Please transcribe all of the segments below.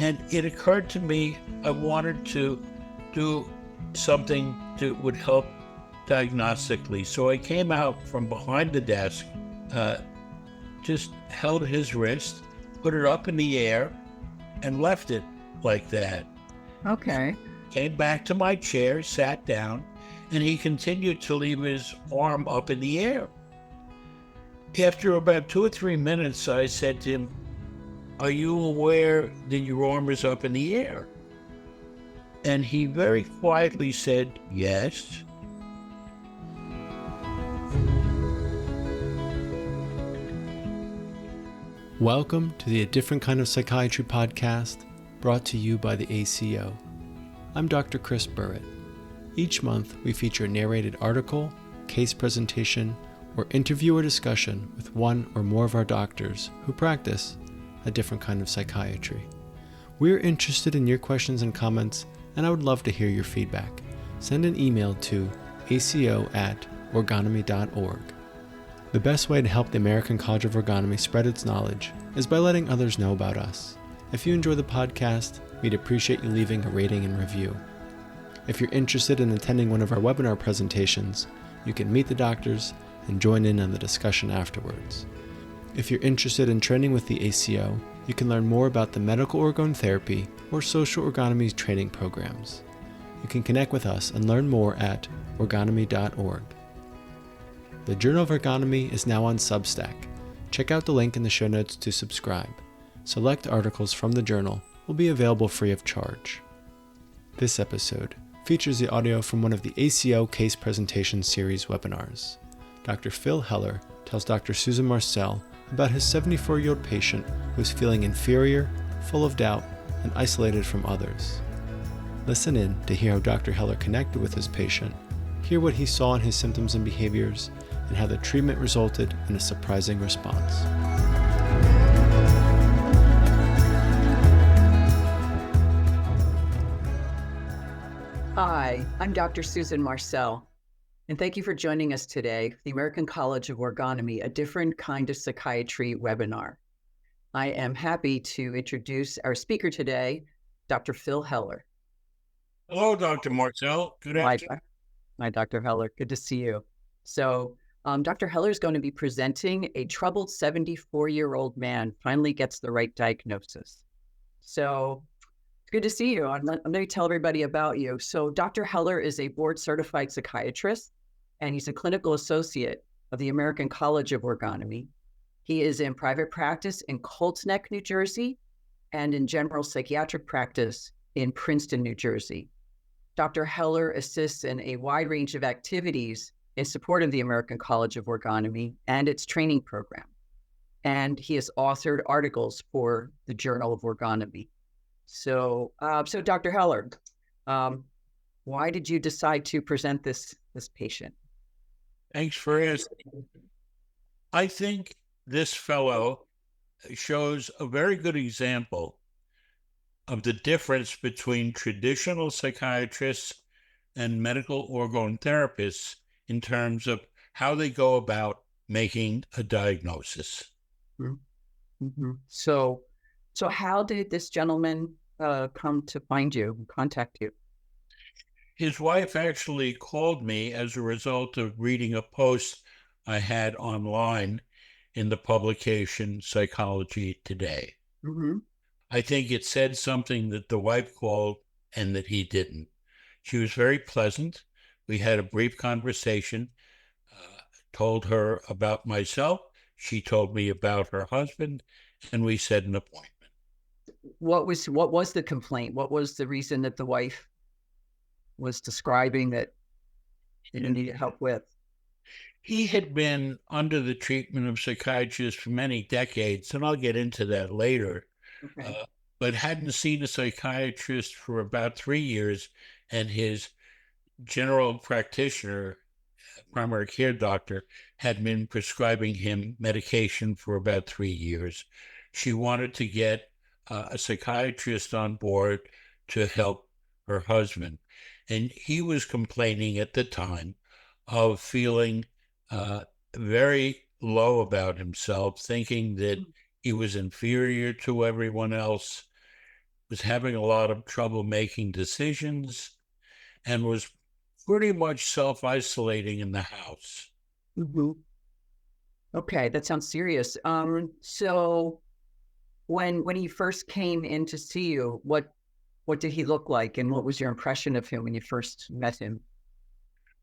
And it occurred to me I wanted to do something that would help diagnostically. So I came out from behind the desk, just held his wrist, put it up in the air, and left it like that. Okay. Came back to my chair, sat down, and he continued to leave his arm up in the air. After about 2 or 3 minutes, I said to him, "Are you aware that your arm is up in the air?" And he very quietly said, "Yes." Welcome to the A Different Kind of Psychiatry podcast, brought to you by the ACO. I'm Dr. Chris Burrett. Each month, we feature a narrated article, case presentation, or interview or discussion with one or more of our doctors who practice a different kind of psychiatry. We're interested in your questions and comments, and I would love to hear your feedback. Send an email to aco@orgonomy.org. The best way to help the American College of Orgonomy spread its knowledge is by letting others know about us. If you enjoy the podcast, we'd appreciate you leaving a rating and review. If you're interested in attending one of our webinar presentations, you can meet the doctors and join in on the discussion afterwards. If you're interested in training with the ACO, you can learn more about the medical orgone therapy or social orgonomy training programs. You can connect with us and learn more at orgonomy.org. The Journal of Orgonomy is now on Substack. Check out the link in the show notes to subscribe. Select articles from the journal will be available free of charge. This episode features the audio from one of the ACO Case Presentation Series webinars. Dr. Phil Heller tells Dr. Susan Marcel about his 74-year-old patient who is feeling inferior, full of doubt, and isolated from others. Listen in to hear how Dr. Heller connected with his patient, hear what he saw in his symptoms and behaviors, and how the treatment resulted in a surprising response. Hi, I'm Dr. Susan Marcel, and thank you for joining us today for the American College of Orgonomy, a different kind of psychiatry webinar. I am happy to introduce our speaker today, Dr. Phil Heller. Hello, Dr. Marcel. Good afternoon. Hi, Dr. Heller. Good to see you. So, Dr. Heller is going to be presenting a troubled 74-year-old man finally gets the right diagnosis. So, it's good to see you. Let me tell everybody about you. So, Dr. Heller is a board-certified psychiatrist, and he's a clinical associate of the American College of Orgonomy. He is in private practice in Colts Neck, New Jersey, and in general psychiatric practice in Princeton, New Jersey. Dr. Heller assists in a wide range of activities in support of the American College of Orgonomy and its training program. And he has authored articles for the Journal of Orgonomy. So Dr. Heller, why did you decide to present this patient? Thanks for asking. I think this fellow shows a very good example of the difference between traditional psychiatrists and medical orgone therapists in terms of how they go about making a diagnosis. Mm-hmm. So how did this gentleman come to find you and contact you? His wife actually called me as a result of reading a post I had online in the publication Psychology Today. Mm-hmm. I think it said something that the wife called and that he didn't. She was very pleasant. We had a brief conversation, told her about myself. She told me about her husband, and we set an appointment. What was the complaint? What was the reason that the wife was describing that you needed help with? He had been under the treatment of psychiatrists for many decades, and I'll get into that later. Okay. But hadn't seen a psychiatrist for about 3 years, and his general practitioner, primary care doctor, had been prescribing him medication for about 3 years. She wanted to get a psychiatrist on board to help her husband. And he was complaining at the time of feeling very low about himself, thinking that he was inferior to everyone else, was having a lot of trouble making decisions, and was pretty much self-isolating in the house. Mhm. Okay, that sounds serious. So when he first came in to see you, what did he look like, and what was your impression of him when you first met him?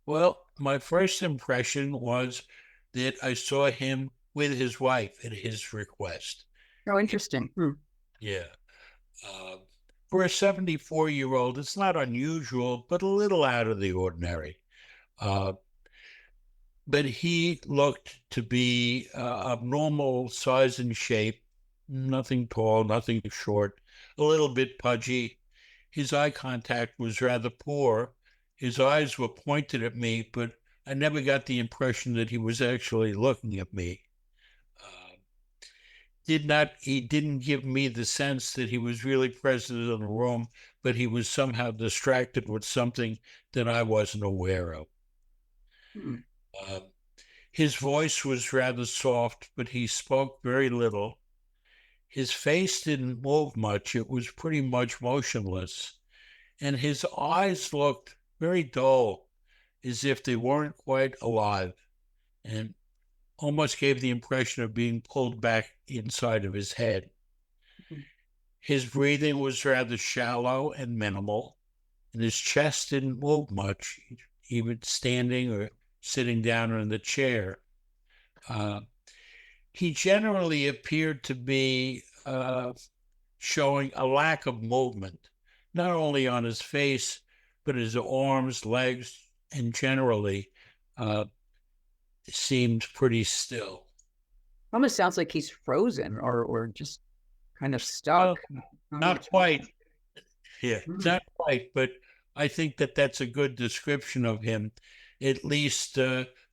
Well, my first impression was that I saw him with his wife at his request. Oh, interesting. Hmm. Yeah. Uh, for a 74-year-old, it's not unusual, but a little out of the ordinary. Uh, but he looked to be of normal size and shape, nothing tall, nothing short, a little bit pudgy. His eye contact was rather poor. His eyes were pointed at me, but I never got the impression that he was actually looking at me. Uh, he didn't give me the sense that he was really present in the room, but he was somehow distracted with something that I wasn't aware of. Hmm. Uh, his voice was rather soft, but he spoke very little. His face didn't move much. It was pretty much motionless. And his eyes looked very dull, as if they weren't quite alive, and almost gave the impression of being pulled back inside of his head. Hmm. His breathing was rather shallow and minimal, and his chest didn't move much, even standing or sitting down in the chair. Uh, he generally appeared to be showing a lack of movement, not only on his face, but his arms, legs, and generally uh, seemed pretty still. Almost sounds like he's frozen or just kind of Well, stuck. Not not much quite. movement. Yeah, Hmm. not quite, but I think that that's a good description of him, at least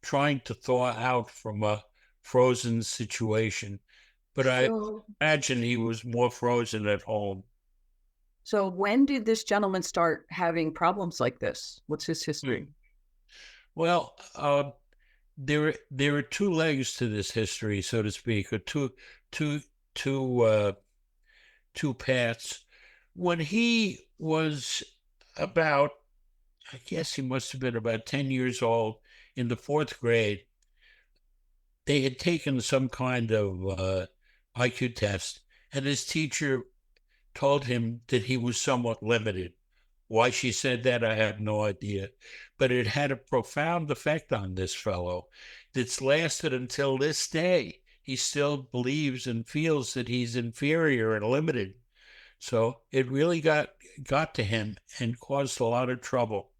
trying to thaw out from a frozen situation. But I So imagine he was more frozen at home. so when did this gentleman start having problems like this? What's his Hmm. history? Well, there are two legs to this history, so to speak, or two, two, two paths. When he was about, I guess he must have been about 10 years old, in the fourth grade, they had taken some kind of IQ test, and his teacher told him that he was somewhat limited. Why she said that, I have no idea. But it had a profound effect on this fellow that's lasted until this day. He still believes and feels that he's inferior and limited. So it really got to him and caused a lot of trouble.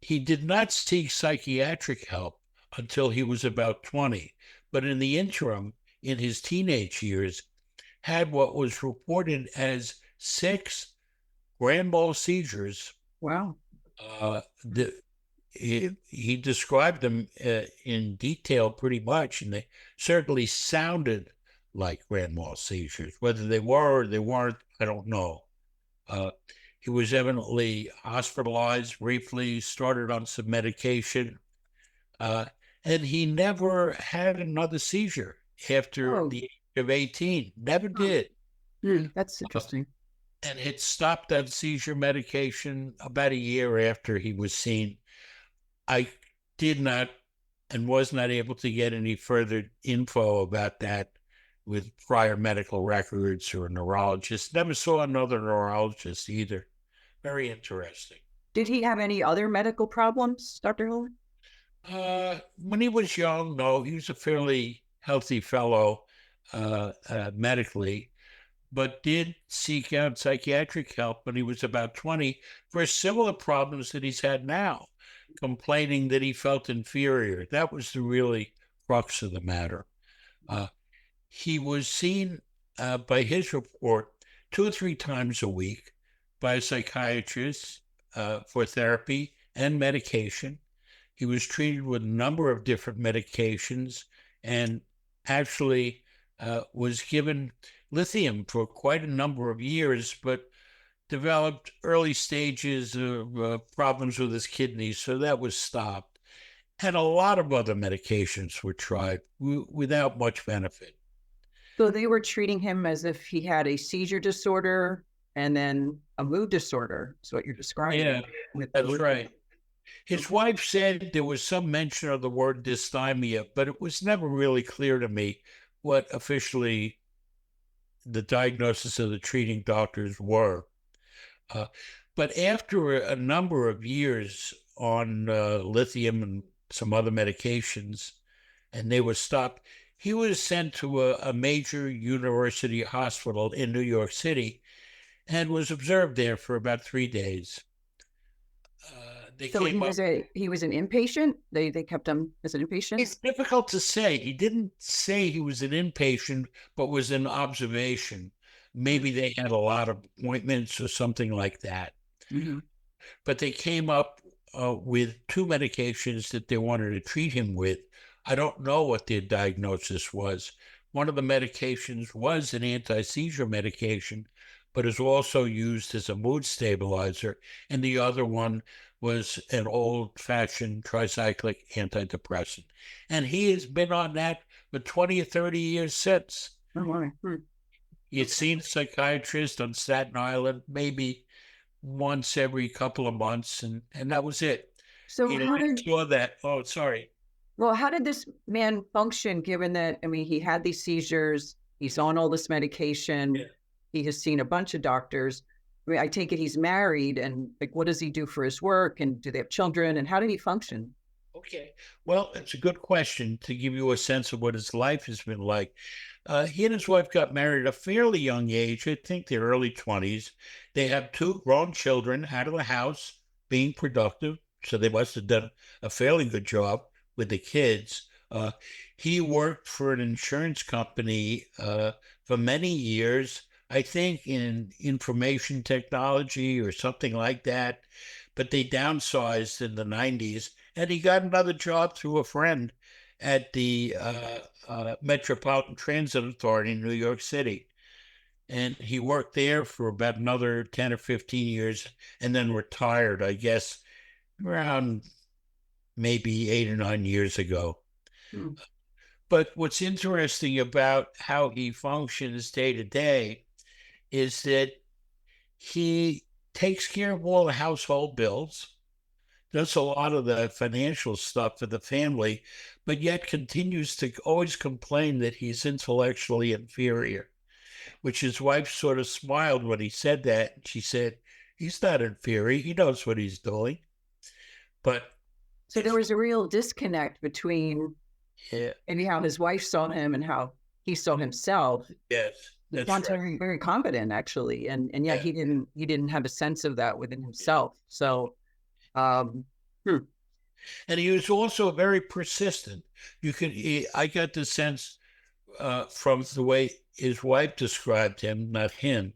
He did not seek psychiatric help until he was about 20, but in the interim, in his teenage years, had what was reported as 6 grand mal seizures. Wow. The, he described them in detail pretty much, and they certainly sounded like grand mal seizures. Whether they were or they weren't, I don't know. Uh, he was evidently hospitalized briefly, started on some medication, uh, and he never had another seizure after Oh, the age of 18. Never huh. did. That's Uh, interesting. and had stopped that seizure medication about a year after he was seen. I did not and was not able to get any further info about that with prior medical records or a neurologist. Never saw another neurologist either. Very interesting. Did he have any other medical problems, Dr. Hiller? When he was young, no, he was a fairly healthy fellow medically, but did seek out psychiatric help when he was about 20 for similar problems that he's had now, complaining that he felt inferior. That was the really crux of the matter. Uh, he was seen by his report 2 or 3 times a week by a psychiatrist for therapy and medication. He was treated with a number of different medications and actually was given lithium for quite a number of years, but developed early stages of problems with his kidneys, so that was stopped. And a lot of other medications were tried without much benefit. So they were treating him as if he had a seizure disorder and then a mood disorder, is what you're describing. Yeah, that's right. His wife said there was some mention of the word dysthymia, but it was never really clear to me what officially the diagnosis of the treating doctors were. Uh, but after a number of years on lithium and some other medications, and they were stopped, he was sent to a major university hospital in New York City and was observed there for about 3 days. They So came up. he was an inpatient. They kept him as an inpatient. It's difficult to say. He didn't say he was an inpatient, but was in observation. Maybe they had a lot of appointments or something like that. Mm-hmm. But they came up with two medications that they wanted to treat him with. I don't know what their diagnosis was. One of the medications was an anti-seizure medication, but is also used as a mood stabilizer. And the other one was an old-fashioned tricyclic antidepressant. And he has been on that for 20 or 30 years since. Oh, wow. He had seen a psychiatrist on Staten Island maybe once every couple of months, and that was it. So You know, how I did saw that. Oh, sorry. well, how did this man function given that, I mean, he had these seizures, he's on all this medication, Yeah. he has seen a bunch of doctors. I mean, I take it he's married, and like, what does he do for his work? And do they have children? And how did he function? Okay. Well, it's a good question to give you a sense of what his life has been like. He and his wife got married at a fairly young age, I think their early 20s. They have two grown children out of the house being productive. So they must have done a fairly good job with the kids. He worked for an insurance company for many years, I think in information technology or something like that. But they downsized in the 90s, and he got another job through a friend at the Metropolitan Transit Authority in New York City. And he worked there for about another 10 or 15 years and then retired, I guess, around maybe 8 or 9 years ago. Hmm. But what's interesting about how he functions day to day is that he takes care of all the household bills, does a lot of the financial stuff for the family, but yet continues to always complain that he's intellectually inferior, which his wife sort of smiled when he said that. She said, he's not inferior. He knows what he's doing. But So there was a real disconnect between yeah, maybe how his wife saw him and how he saw himself. yes, He that's sounds right. very, very competent, actually, and yeah, Yeah. he didn't have a sense of that within himself. So, um, And he was also very persistent. I got the sense from the way his wife described him, not him,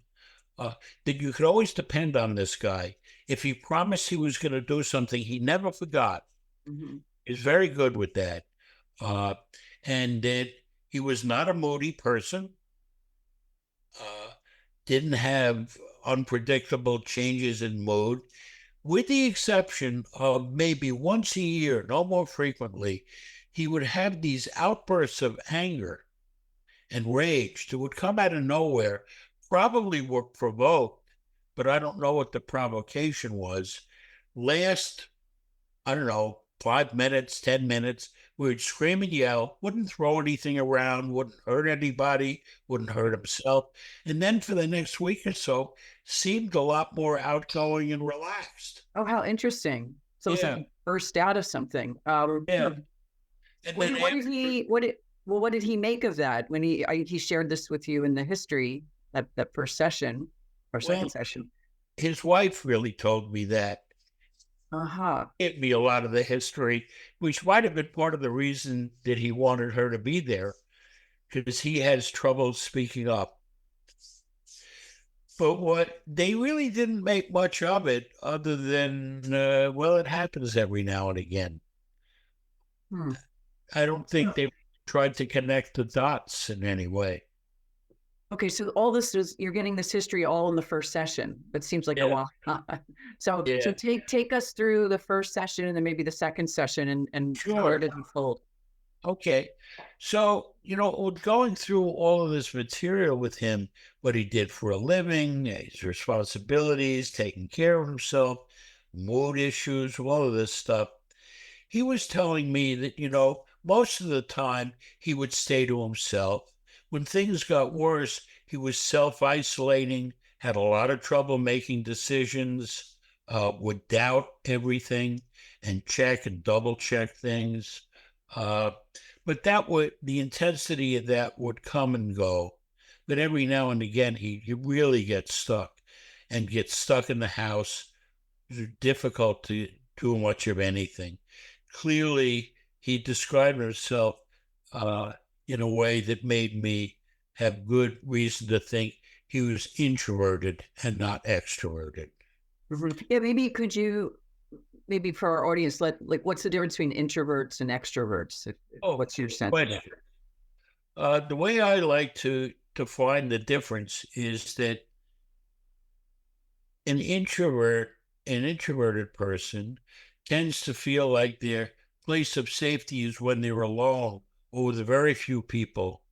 that you could always depend on this guy. If he promised he was going to do something, he never forgot. mhm. He's very good with that. Uh, and that he was not a moody person, uh, didn't have unpredictable changes in mood, with the exception of maybe once a year, no more frequently, he would have these outbursts of anger and rage that would come out of nowhere, probably were provoked, but I don't know what the provocation was. Last, I don't know, 5 minutes, 10 minutes, we would scream and yell, wouldn't throw anything around, wouldn't hurt anybody, wouldn't hurt himself. And then for the next week or so, seemed a lot more outgoing and relaxed. Oh, how interesting. So it's like Yeah. he burst out of something. Yeah. And What, then what did after, he, what did he make of that when he shared this with you in the history, that first session or second well, session? his wife really told me that. Uh-huh. Gave me a lot of the history, which might have been part of the reason that he wanted her to be there, because he has trouble speaking up. But what they really didn't make much of it, other than well, it happens every now and again. Hmm. I don't think they tried to connect the dots in any way. Okay, so all this is, you're getting this history all in the first session. It seems like a Yeah. while. So Yeah. take us through the first session and then maybe the second session and how Sure. it unfold. Okay. So, going through all of this material with him, what he did for a living, his responsibilities, taking care of himself, mood issues, all of this stuff, he was telling me that, most of the time he would stay to himself. When things got worse, he was self isolating, had a lot of trouble making decisions, would doubt everything and check and double check things. Uh, but the intensity of that would come and go. But every now and again, he really gets stuck and gets stuck in the house. It's difficult to do much of anything. Clearly, he described himself uh, in a way that made me have good reason to think he was introverted and not extroverted. Yeah, maybe for our audience, what's the difference between introverts and extroverts? What's your sense? The way I like to define the difference is that an introverted person tends to feel like their place of safety is when they're alone or with very few people.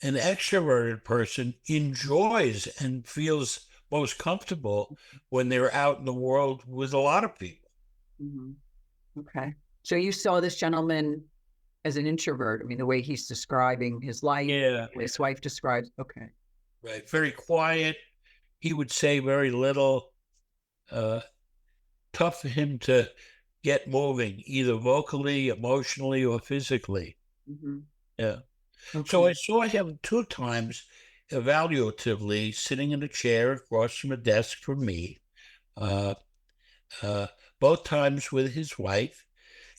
An extroverted person enjoys and feels most comfortable when they're out in the world with a lot of people. Okay. So you saw this gentleman as an introvert. I mean, the way he's describing his life, his wife describes. Okay. Right. Very quiet. He would say very little. Tough for him to get moving, either vocally, emotionally, or physically. Yeah. Okay. So I saw him 2 times evaluatively sitting in a chair across from a desk from me, both times with his wife,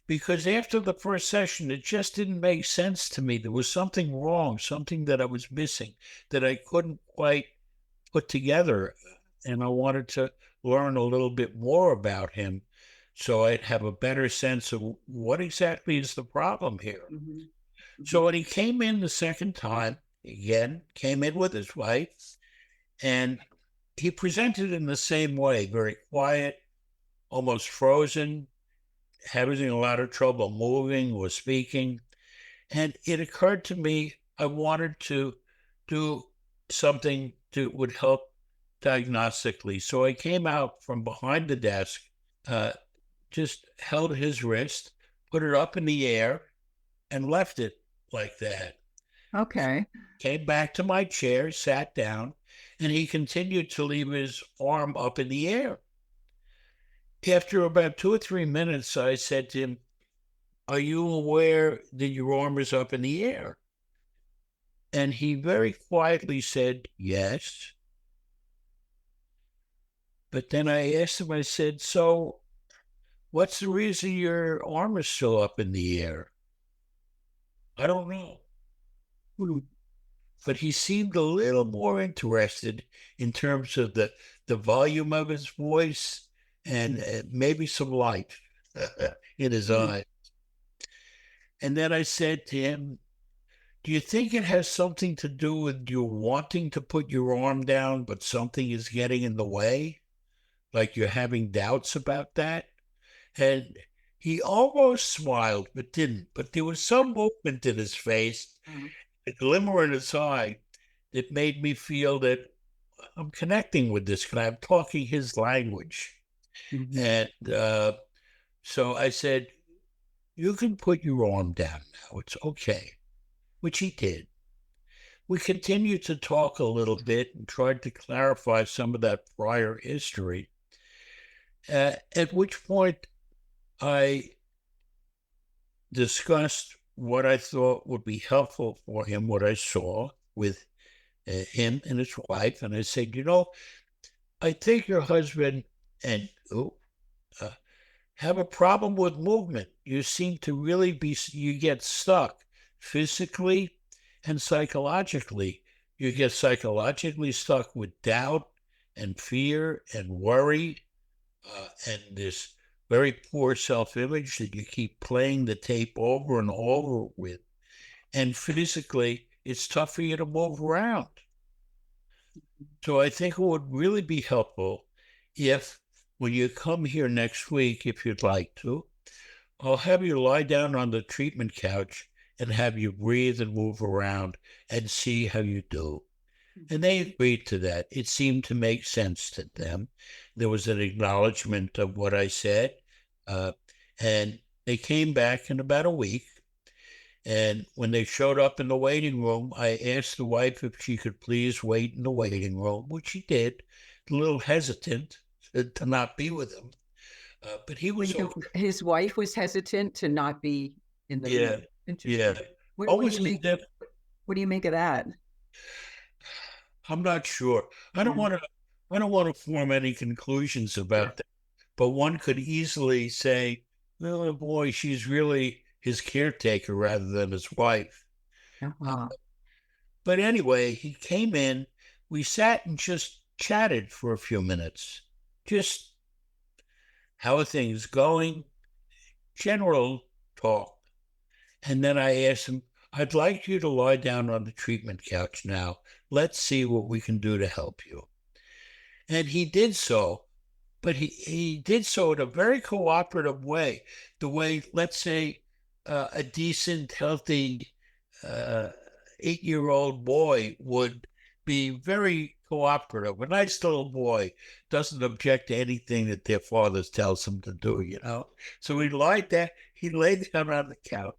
because after the first session, it just didn't make sense to me. There was something wrong, something that I was missing that I couldn't quite put together. And I wanted to learn a little bit more about him so I'd have a better sense of what exactly is the problem here. So when he came in the second time, again, came in with his wife, and he presented in the same way, very quiet, almost frozen, having a lot of trouble moving or speaking. And it occurred to me I wanted to do something that would help diagnostically. So I came out from behind the desk, just held his wrist, put it up in the air, and left it like that. Okay. Came back to my chair, sat down, and he continued to leave his arm up in the air. After about 2 or 3 minutes, I said to him, "Are you aware that your arm is up in the air?" And he very quietly said, "Yes." But then I asked him, I said, "So what's the reason your arm is still up in the air?" "I don't know." But he seemed a little more interested in terms of the volume of his voice and maybe some light in his eyes. And then I said to him, "Do you think it has something to do with you wanting to put your arm down, but something is getting in the way? Like you're having doubts about that?" And he almost smiled, but didn't. But there was some movement in his face, a glimmer in his eye that made me feel that I'm connecting with this guy. I'm talking his language. And so I said, "You can put your arm down now. It's okay," which he did. We continued to talk a little bit and tried to clarify some of that prior history, at which point I discussed what I thought would be helpful for him, what I saw with him and his wife. And I said, "I think your husband and have a problem with movement. You seem to really you get stuck physically and psychologically. You get psychologically stuck with doubt and fear and worry and this very poor self-image that you keep playing the tape over and over with. And physically, it's tough for you to move around. So I think it would really be helpful if, when you come here next week, if you'd like to, I'll have you lie down on the treatment couch and have you breathe and move around and see how you do. And they agreed to that. It seemed to make sense to them. There was an acknowledgement of what I said. Uh, and they came back in about a week. And when they showed up in the waiting room, I asked the wife if she could please wait in the waiting room, which she did, a little hesitant to not be with him. But he was Wait, his wife was hesitant to not be in the yeah, room. Interesting. yeah. What do Always you make? that What do you make of that? I'm not sure. I don't Yeah. want to. I don't want to form any conclusions about that. But one could easily say, "Well, boy, she's really his caretaker rather than his wife." Uh-huh. But anyway, he came in. We sat and just chatted for a few minutes. Just how are things going? General talk. And then I asked him, I'd like you to lie down on the treatment couch now. Let's see what we can do to help you. And he did so, but he did so in a very cooperative way. The way, let's say, a decent, healthy 8-year-old boy would be very cooperative. A nice little boy doesn't object to anything that their father tells him to do, you know. So he laid down on the couch,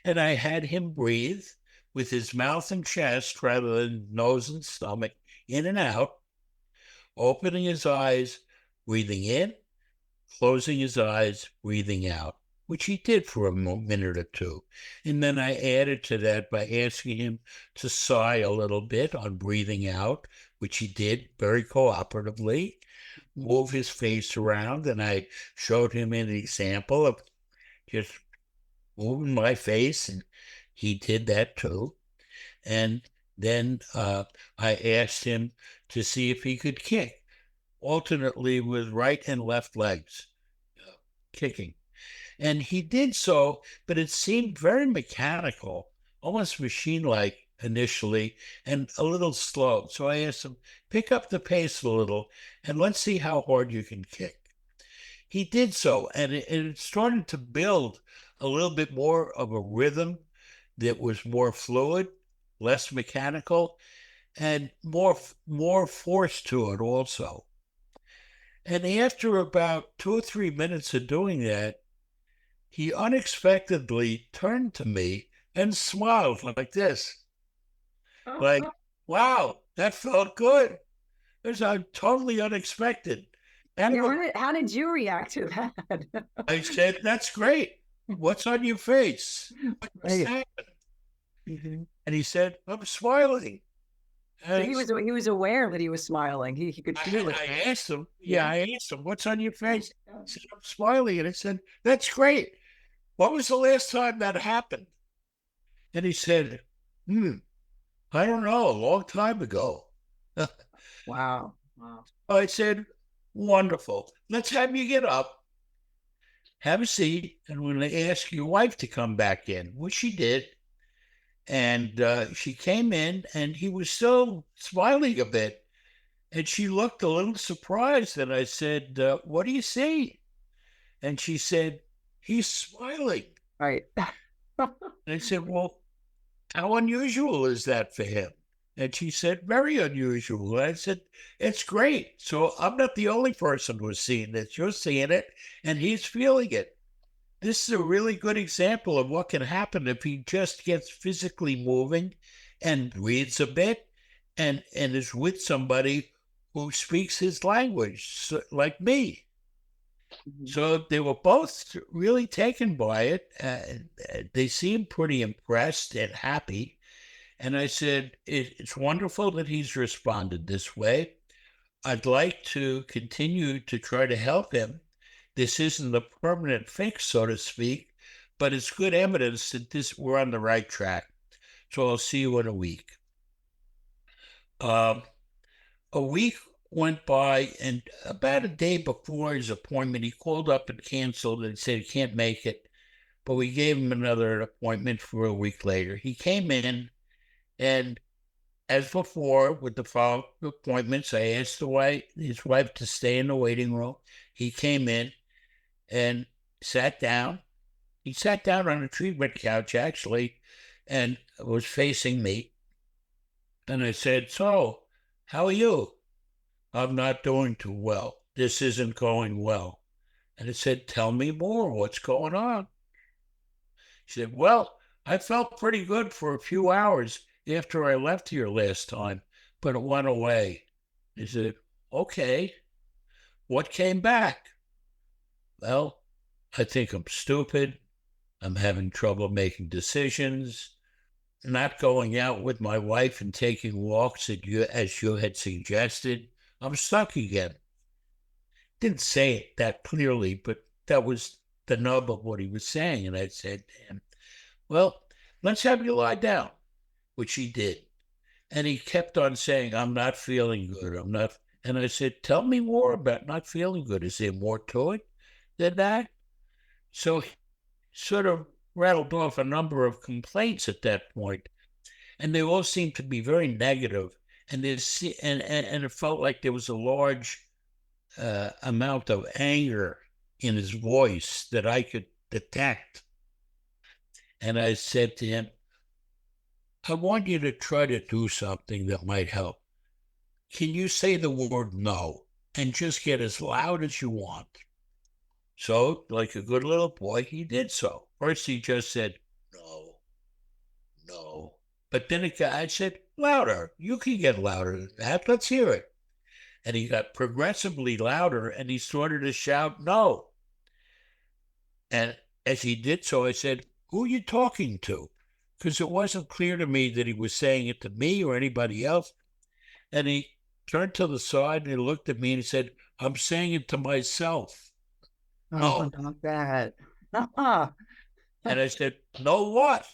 and I had him breathe with his mouth and chest rather than nose and stomach, in and out, opening his eyes, breathing in, closing his eyes, breathing out, which he did for a minute or two. And then I added to that by asking him to sigh a little bit on breathing out, which he did very cooperatively, move his face around. And I showed him an example of just moving my face, and he did that too. And then I asked him to see if he could kick alternately with right and left legs, kicking. And he did so, but it seemed very mechanical, almost machine like initially, and a little slow. So I asked him, pick up the pace a little and let's see how hard you can kick. He did so, and it started to build a little bit more of a rhythm that was more fluid, less mechanical, and more force to it also. And after about 2 or 3 minutes of doing that, he unexpectedly turned to me and smiled like this, like, wow, that felt good. It was totally unexpected. And How did you react to that? I said, that's great. What's on your face? What just Right. happened? Mm-hmm. And he said, I'm smiling. So he was aware that he was smiling. He could feel it. I asked him, I asked him, what's on your face? He said, I'm smiling. And I said, that's great. What was the last time that happened? And he said, I don't know, a long time ago. Wow. Wow. I said, wonderful. Let's have you get up, have a seat, and we're going to ask your wife to come back in, which she did. And she came in, and he was still smiling a bit. And she looked a little surprised. And I said, what do you see? And she said, he's smiling. Right. And I said, well, how unusual is that for him? And she said, very unusual. And I said, it's great. So I'm not the only person who's seeing this. You're seeing it, and he's feeling it. This is a really good example of what can happen if he just gets physically moving and breathes a bit and is with somebody who speaks his language, like me. Mm-hmm. So they were both really taken by it. They seemed pretty impressed and happy. And I said, it's wonderful that he's responded this way. I'd like to continue to try to help him. This isn't a permanent fix, so to speak, but it's good evidence that we're on the right track. So I'll see you in a week. A week went by, and about a day before his appointment, he called up and canceled and said he can't make it. But we gave him another appointment for a week later. He came in, and as before, with the follow-up appointments, I asked his wife to stay in the waiting room. He came in, and sat down. He sat down on a treatment couch, actually, and was facing me. And I said, "So, how are you?" "I'm not doing too well. This isn't going well." And I said, "Tell me more. What's going on?" She said, "Well, I felt pretty good for a few hours after I left here last time, but it went away." I said, "Okay, what came back?" "Well, I think I'm stupid. I'm having trouble making decisions, not going out with my wife and taking walks as you had suggested. I'm stuck again." Didn't say it that clearly, but that was the nub of what he was saying. And I said to him, "Well, let's have you lie down," which he did. And he kept on saying, "I'm not feeling good. I'm not." And I said, "Tell me more about not feeling good. Is there more to it than that?" So he sort of rattled off a number of complaints at that point, and they all seemed to be very negative. And and it felt like there was a large amount of anger in his voice that I could detect. And I said to him, "I want you to try to do something that might help. Can you say the word no and just get as loud as you want?" So, like a good little boy, he did so. First, he just said, "No, no." But then I said, "Louder. You can get louder than that. Let's hear it." And he got progressively louder, and he started to shout, "No." And as he did so, I said, "Who are you talking to?" Because it wasn't clear to me that he was saying it to me or anybody else. And he turned to the side and he looked at me and he said, "I'm saying it to myself." Oh, "No." not bad. Ah, And I said, "No what?"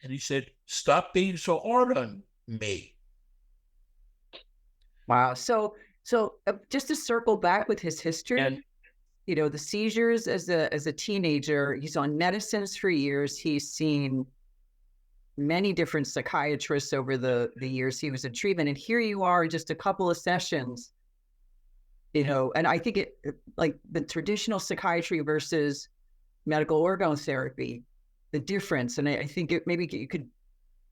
And he said, "Stop being so hard on me." wow. So just to circle back with his history, And the seizures as a teenager, he's on medicines for years. He's seen many different psychiatrists over the years he was in treatment, and here you are, just a couple of sessions, and I think like the traditional psychiatry versus medical orgone the difference, and I think maybe you could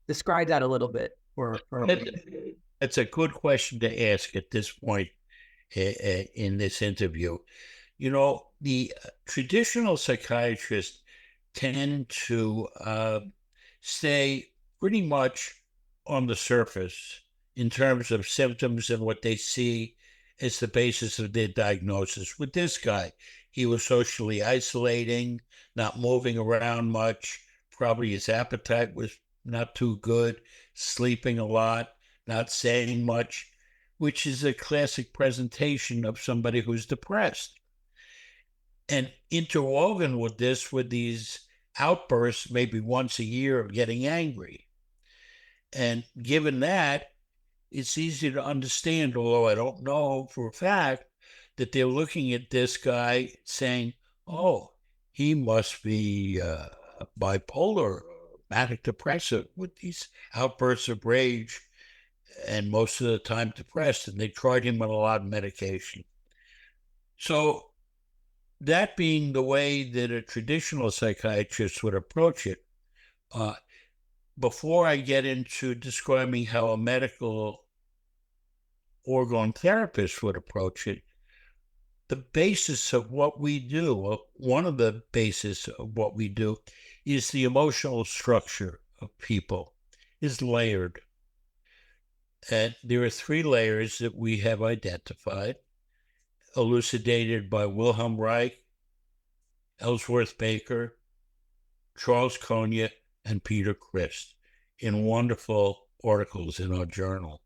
describe that a little bit for it's a good question to ask at this point in this interview. The traditional psychiatrists tend to stay pretty much on the surface in terms of symptoms and what they see as the basis of their diagnosis. With this guy, he was socially isolating, not moving around much. Probably his appetite was not too good, sleeping a lot, not saying much, which is a classic presentation of somebody who's depressed. And interwoven with this were these outbursts, maybe once a year, of getting angry. And given that, it's easy to understand, although I don't know for a fact, that they're looking at this guy saying, "Oh, he must be bipolar, manic depressive, with these outbursts of rage and most of the time depressed." And they tried him on a lot of medication. So, that being the way that a traditional psychiatrist would approach it, uh, before I get into describing how a medical orgone therapist would approach it, the basis of what we do, one of the basis of what we do, is the emotional structure of people is layered. And there are three layers that we have identified, elucidated by Wilhelm Reich, Ellsworth Baker, Charles Konya, and Peter Christ in wonderful articles in our journal.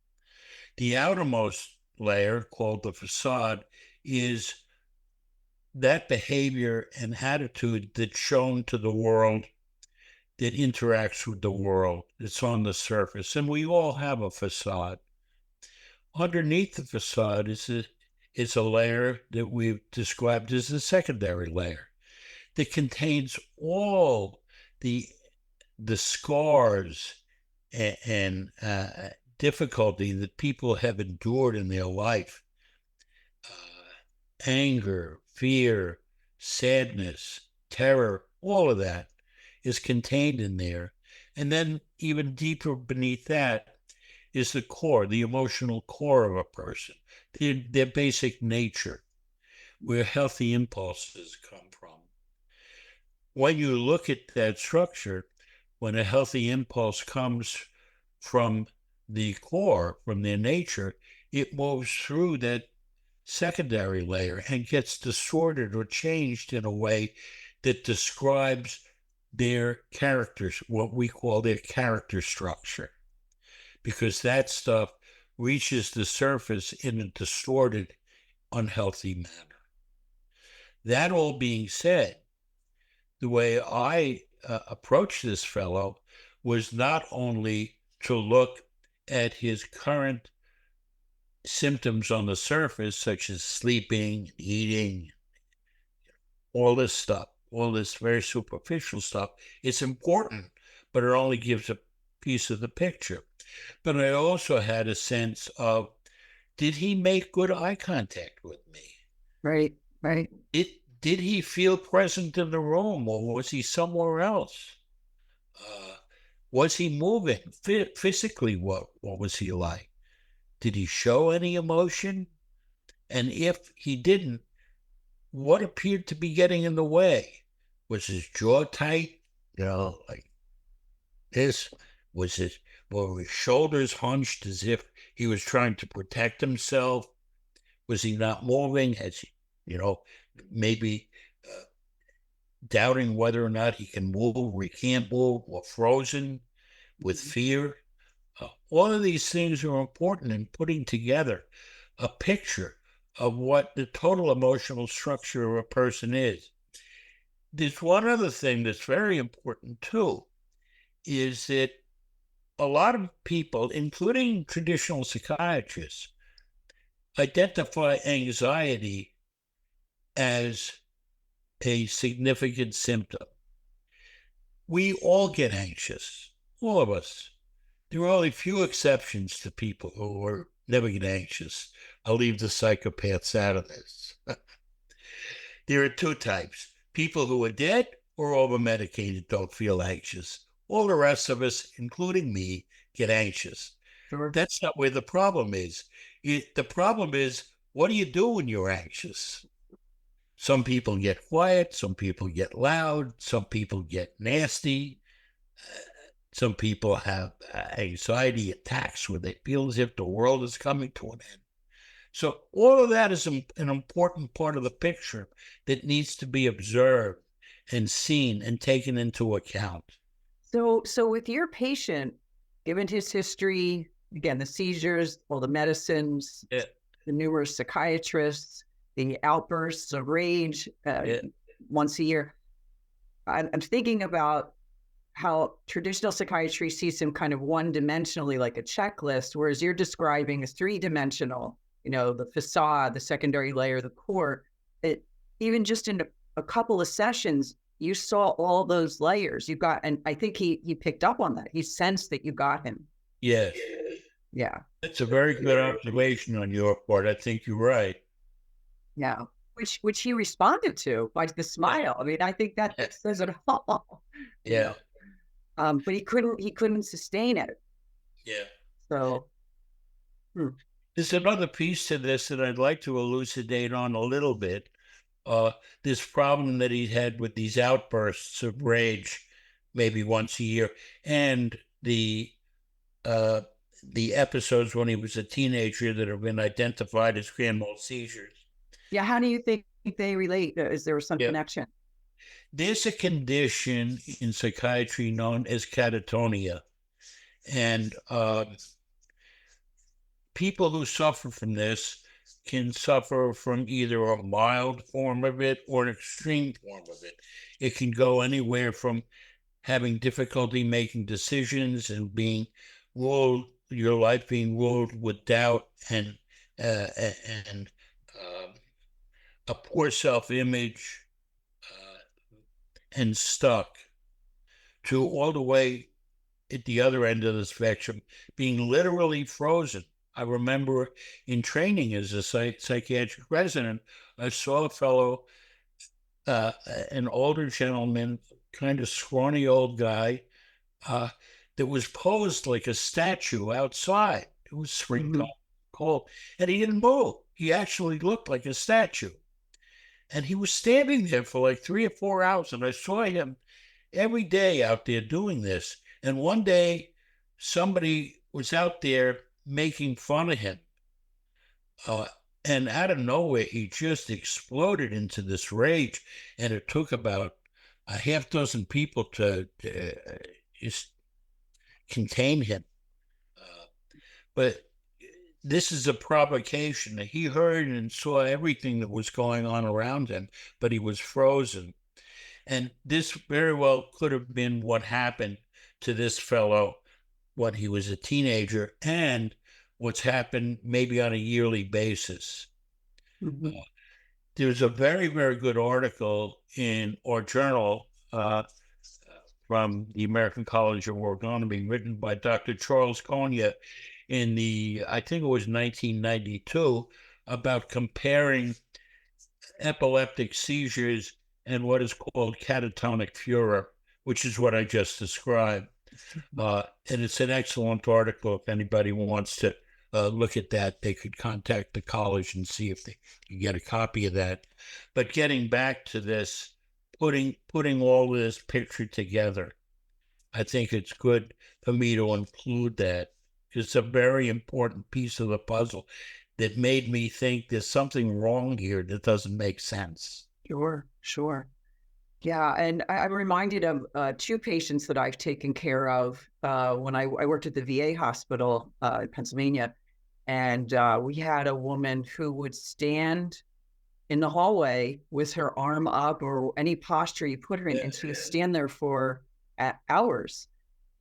The outermost layer, called the facade, is that behavior and attitude that's shown to the world, that interacts with the world. It's on the surface. And we all have a facade. Underneath the facade is a layer that we've described as the secondary layer that contains all the scars and difficulty that people have endured in their life, anger, fear, sadness, terror, all of that is contained in there. And then even deeper beneath that is the core, the emotional core of a person, their basic nature, where healthy impulses come from. When you look at that structure, when a healthy impulse comes from the core, from their nature, it moves through that secondary layer and gets distorted or changed in a way that describes their characters, what we call their character structure, because that stuff reaches the surface in a distorted, unhealthy manner. That all being said, the way I approached this fellow was not only to look at his current symptoms on the surface, such as sleeping, eating, all this stuff, all this very superficial stuff. It's important, but it only gives a piece of the picture. But I also had a sense of, did he make good eye contact with me? Right, right. Did he feel present in the room, or was he somewhere else? Was he moving physically? What was he like? Did he show any emotion? And if he didn't, what appeared to be getting in the way? Was his jaw tight? Like this? Were his shoulders hunched as if he was trying to protect himself? Was he not moving? Has he, maybe doubting whether or not he can move or he can't move, or frozen with fear? All of these things are important in putting together a picture of what the total emotional structure of a person is. There's one other thing that's very important too, is that a lot of people, including traditional psychiatrists, identify anxiety as a significant symptom. We all get anxious, all of us. There are only few exceptions to people who never get anxious. I'll leave the psychopaths out of this. There are two types: people who are dead or over-medicated don't feel anxious. All the rest of us, including me, get anxious. Sure. That's not where the problem is. The problem is, what do you do when you're anxious? Some people get quiet, some people get loud, some people get nasty. Some people have anxiety attacks where they feel as if the world is coming to an end. So all of that is an important part of the picture that needs to be observed and seen and taken into account. So with your patient, given his history, again, the seizures, all the medicines, Yeah. the numerous psychiatrists, the outbursts of rage once a year, I'm thinking about how traditional psychiatry sees him kind of one-dimensionally, like a checklist, whereas you're describing as three-dimensional, the facade, the secondary layer, the core. Even just in a couple of sessions, you saw all those layers. You got, and I think he picked up on that. He sensed that you got him. Yes. Yeah. That's a very good observation on your part. I think you're right. Yeah. Which he responded to by the smile. I mean, I think that says it all. Yeah. But he couldn't sustain it. Yeah. So There's another piece to this that I'd like to elucidate on a little bit. This problem that he had with these outbursts of rage, maybe once a year, and the episodes when he was a teenager that have been identified as grand mal seizures. yeah, how do you think they relate? Is there some connection? There's a condition in psychiatry known as catatonia, and people who suffer from this can suffer from either a mild form of it or an extreme form of it. It can go anywhere from having difficulty making decisions and being ruled, your life being ruled with doubt and a poor self-image and stuck, to all the way at the other end of the spectrum, being literally frozen. I remember in training as a psychiatric resident, I saw a fellow an older gentleman, kind of scrawny old guy, uh, that was posed like a statue outside. It was springtime, cold, and he didn't move. He actually looked like a statue. And he was standing there for like 3 or 4 hours, and I saw him every day out there doing this. And one day, somebody was out there making fun of him. Uh, and out of nowhere, he just exploded into this rage. And it took about a half dozen people to just contain him. But this is a provocation. He heard and saw everything that was going on around him, but he was frozen. And this very well could have been what happened to this fellow when he was a teenager, and what's happened maybe on a yearly basis. There's a very, very good article in our journal from the American College of Ergonomy, written by Dr. Charles Konya in I think it was 1992, about comparing epileptic seizures and what is called catatonic furor, which is what I just described. And it's an excellent article. If anybody wants to look at that, they could contact the college and see if they can get a copy of that. But getting back to this, putting all this picture together, I think it's good for me to include that. It's a very important piece of the puzzle that made me think there's something wrong here that doesn't make sense. Sure. Yeah, and I'm reminded of 2 patients that I've taken care of when I worked at the VA hospital in Pennsylvania. And we had a woman who would stand in the hallway with her arm up or any posture you put her in, and she would stand there for hours.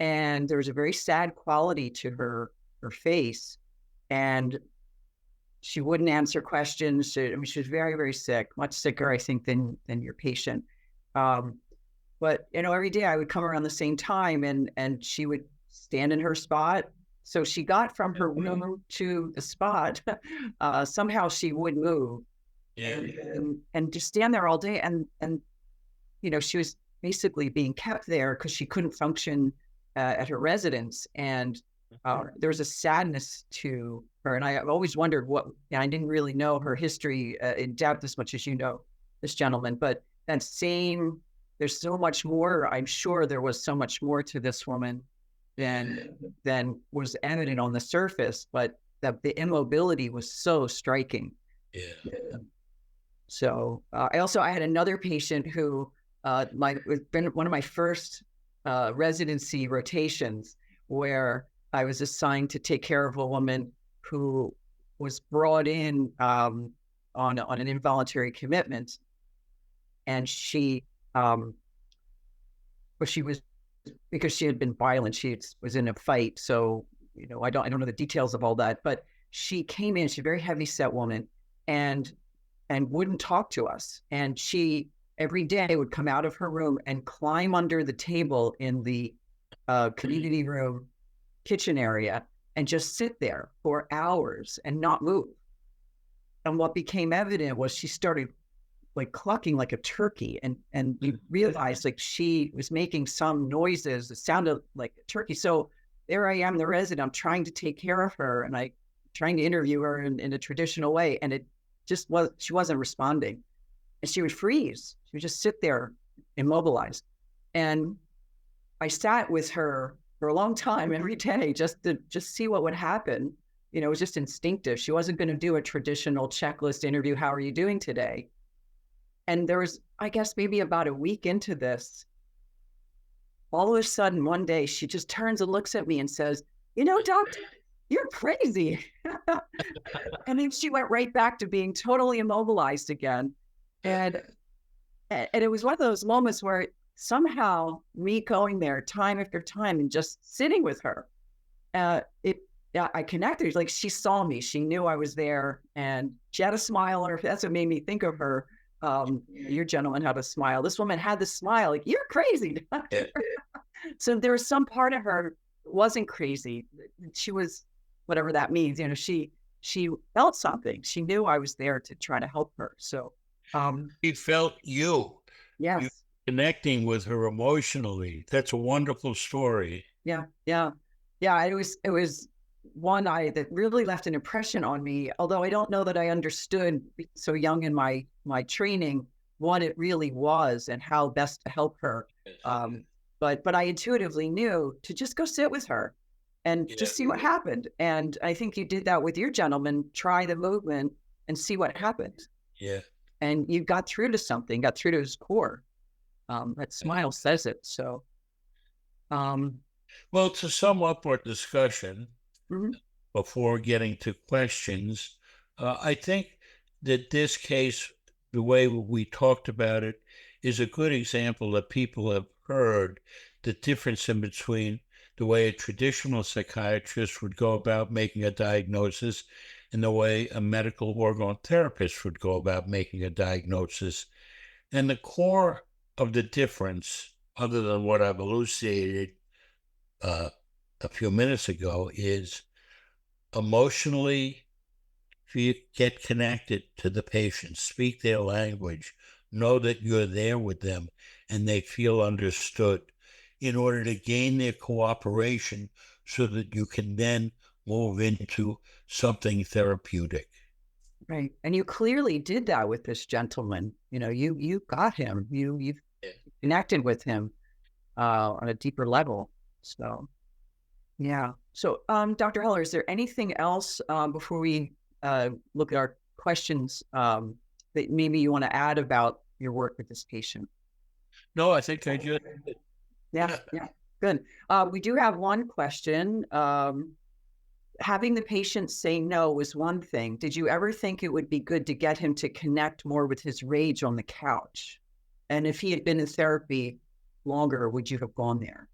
And there was a very sad quality to her face. And she wouldn't answer questions. She was very, very sick, much sicker, I think, than your patient. But, every day I would come around the same time and she would stand in her spot. So she got from her room to the spot. Somehow she would move and just stand there all day. And she was basically being kept there because she couldn't function at her residence. And there was a sadness to her. And I've always wondered I didn't really know her history in depth as much as you know this gentleman, but there's so much more. I'm sure there was so much more to this woman than was evident on the surface, but the immobility was so striking. Yeah. So I had another patient who been one of my first residency rotations, where I was assigned to take care of a woman who was brought in on an involuntary commitment, and she was, because she had been violent. She was in a fight, so I don't know the details of all that. But she came in. She's a very heavy set woman, and wouldn't talk to us. And she every day would come out of her room and climb under the table in the community room kitchen area and just sit there for hours and not move. And what became evident was she started like clucking like a turkey, and we realized like she was making some noises that sounded like a turkey. So there I am, the resident, I'm trying to take care of her, and I trying to interview her in a traditional way, and it just she wasn't responding, and she would freeze. She would just sit there immobilized. And I sat with her for a long time every day just to see what would happen. It was just instinctive. She wasn't going to do a traditional checklist interview. How are you doing today? And there was, I guess, maybe about a week into this, all of a sudden, one day, she just turns and looks at me and says, doctor, you're crazy. And then she went right back to being totally immobilized again. And it was one of those moments where somehow me going there time after time and just sitting with her, I connected. Like, she saw me. She knew I was there, and she had a smile on her. That's what made me think of her. Your gentleman had a smile. This woman had the smile, like, you're crazy. So there was some part of her that wasn't crazy. She was, whatever that means, she felt something. She knew I was there to try to help her. So He felt you Yes. connecting with her emotionally. That's a wonderful story. Yeah. Yeah. Yeah. It was one that really left an impression on me, although I don't know that I understood so young in my training what it really was and how best to help her. Um, but I intuitively knew to just go sit with her and Yeah. just see what happened. And I think you did that with your gentleman. Try the movement and see what happens. Yeah. And you got through to something, got through to his core. That smile says it. So, um, Well, to sum up our discussion mhm, before getting to questions, I think that this case, the way we talked about it, is a good example that people have heard the difference in between the way a traditional psychiatrist would go about making a diagnosis and the way a medical organ therapist would go about making a diagnosis. And the core of the difference, other than what I've elucidated uh, a few minutes ago, is emotionally get connected to the patient, speak their language, know that you're there with them and they feel understood in order to gain their cooperation so that you can then move into something therapeutic. right. And you clearly did that with this gentleman. You got him. You connected with him on a deeper level. So yeah. So Dr. Heller, is there anything else before we look at our questions that maybe you want to add about your work with this patient? No, I think I just, Yeah, yeah, good. We do have one question. Having the patient say no was one thing. Did you ever think it would be good to get him to connect more with his rage on the couch? And if he had been in therapy longer, would you have gone there?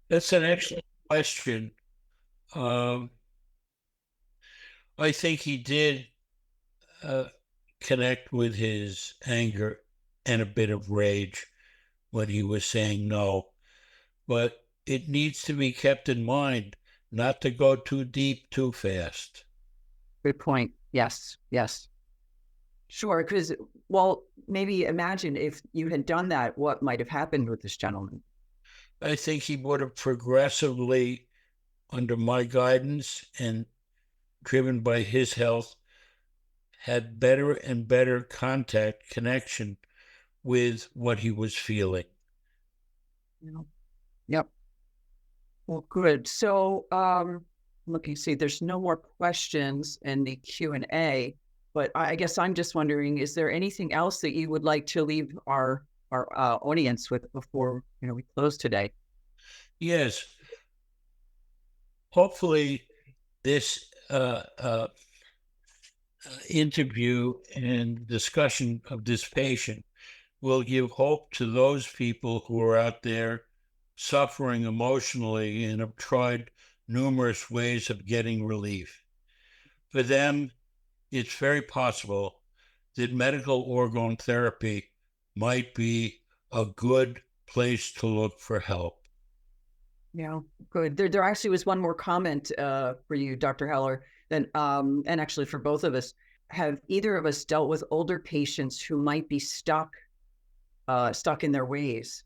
that's an excellent question. Um, I think he did uh, connect with his anger and a bit of rage when he was saying no. But it needs to be kept in mind not to go too deep too fast. Good point. Yes, yes. Sure, because, well, maybe imagine if you had done that, what might have happened with this gentleman? I think he would have progressively, under my guidance and driven by his health, had better and better contact, connection with what he was feeling. Yeah. Yep. Well, good. So, looking, see, there's no more questions in the Q&A, but I guess I'm just wondering, is there anything else that you would like to leave our audience with before, we close today? Yes, hopefully this interview and discussion of this patient will give hope to those people who are out there suffering emotionally and have tried numerous ways of getting relief. For them, it's very possible that medical organ therapy might be a good place to look for help. Yeah, good. There actually was one more comment for you, Dr. Heller, and actually for both of us. Have either of us dealt with older patients who might be stuck in their ways?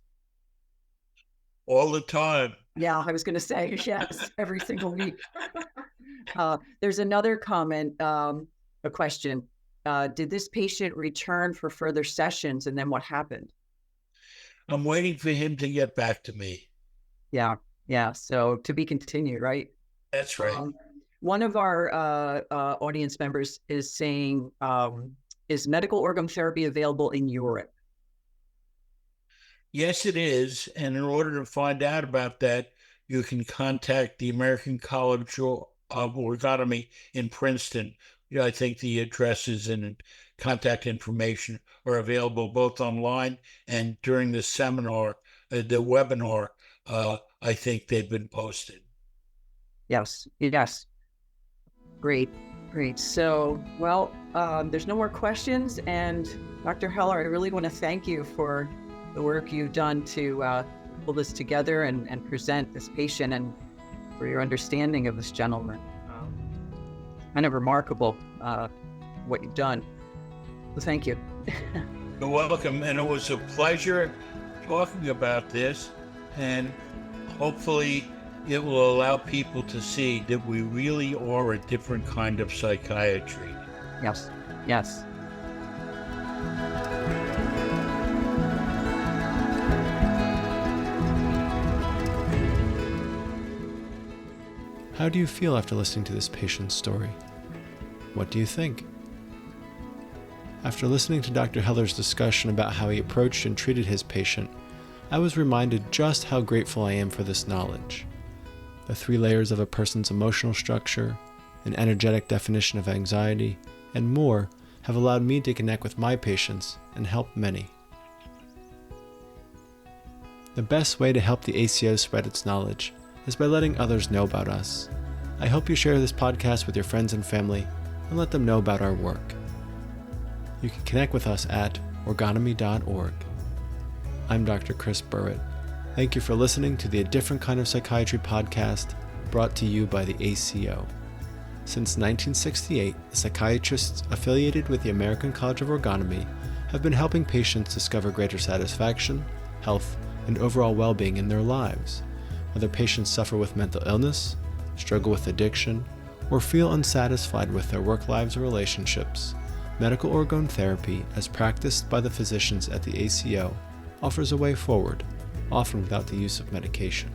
All the time. Yeah, I was going to say yes, every single week. There's another comment, a question. Did this patient return for further sessions, and then what happened? I'm waiting for him to get back to me. Yeah, yeah. So to be continued, right? That's right. One of our audience members is saying, is medical organ therapy available in Europe? Yes, it is. And in order to find out about that, you can contact the American College of Orgonomy in Princeton. I think the addresses and contact information are available both online and during the seminar, the webinar. I think they've been posted. Yes, yes. Great, great. So, well, there's no more questions. And Dr. Heller, I really want to thank you for the work you've done to pull this together and present this patient, and for your understanding of this gentleman. Kind of remarkable what you've done. Thank you. You're welcome. And it was a pleasure talking about this. And hopefully it will allow people to see that we really are a different kind of psychiatry. Yes. Yes. How do you feel after listening to this patient's story? What do you think? After listening to Dr. Heller's discussion about how he approached and treated his patient, I was reminded just how grateful I am for this knowledge. The 3 layers of a person's emotional structure, an energetic definition of anxiety, and more have allowed me to connect with my patients and help many. The best way to help the ACO spread its knowledge is by letting others know about us. I hope you share this podcast with your friends and family and let them know about our work. You can connect with us at orgonomy.org. I'm Dr. Chris Burritt. Thank you for listening to the A Different Kind of Psychiatry podcast brought to you by the ACO. Since 1968, the psychiatrists affiliated with the American College of Orgonomy have been helping patients discover greater satisfaction, health, and overall well-being in their lives. Whether patients suffer with mental illness, struggle with addiction, or feel unsatisfied with their work lives or relationships, medical orgone therapy, as practiced by the physicians at the ACO, offers a way forward, often without the use of medication.